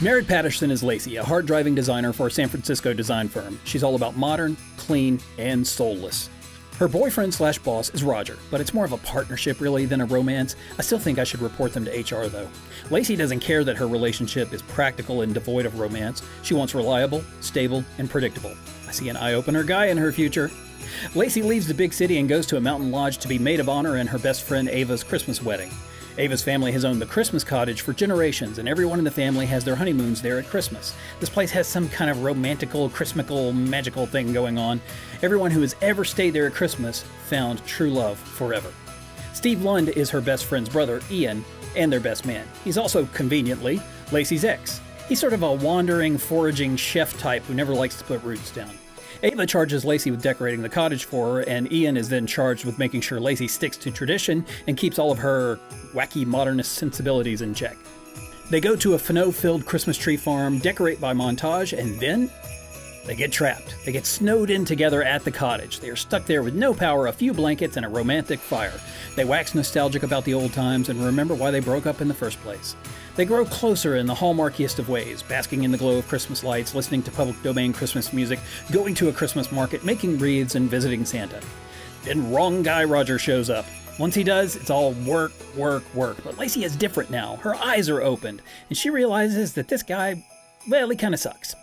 Merritt Patterson is Lacey, a hard-driving designer for a San Francisco design firm. She's all about modern, clean, and soulless. Her boyfriend/boss is Roger, but it's more of a partnership really than a romance. I still think I should report them to HR though. Lacey doesn't care that her relationship is practical and devoid of romance. She wants reliable, stable, and predictable. I see an eye-opener guy in her future. Lacey leaves the big city and goes to a mountain lodge to be maid of honor in her best friend Ava's Christmas wedding. Ava's family has owned the Christmas cottage for generations, and everyone in the family has their honeymoons there at Christmas. This place has some kind of romantical, Christmical, magical thing going on. Everyone who has ever stayed there at Christmas found true love forever. Steve Lund is her best friend's brother, Ian, and their best man. He's also, conveniently, Lacey's ex. He's sort of a wandering, foraging chef type who never likes to put roots down. Ava charges Lacey with decorating the cottage for her, and Ian is then charged with making sure Lacey sticks to tradition and keeps all of her wacky modernist sensibilities in check. They go to a Fano-filled Christmas tree farm, decorate by montage, and then they get trapped. They get snowed in together at the cottage. They are stuck there with no power, a few blankets, and a romantic fire. They wax nostalgic about the old times and remember why they broke up in the first place. They grow closer in the hallmarkiest of ways, basking in the glow of Christmas lights, listening to public domain Christmas music, going to a Christmas market, making wreaths, and visiting Santa. Then Wrong Guy Roger shows up. Once he does, it's all work, work, work. But Lacey is different now. Her eyes are opened, and she realizes that this guy, well, he kind of sucks.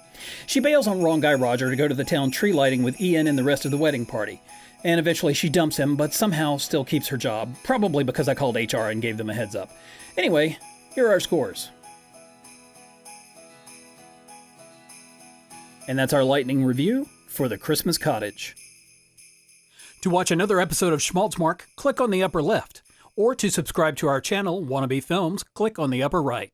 She bails on Wrong Guy Roger to go to the town tree lighting with Ian and the rest of the wedding party. And eventually she dumps him, but somehow still keeps her job, probably because I called HR and gave them a heads up. Anyway, here are our scores. And that's our lightning review for The Christmas Cottage. To watch another episode of Schmaltzmark, click on the upper left. Or to subscribe to our channel, Wannabe Films, click on the upper right.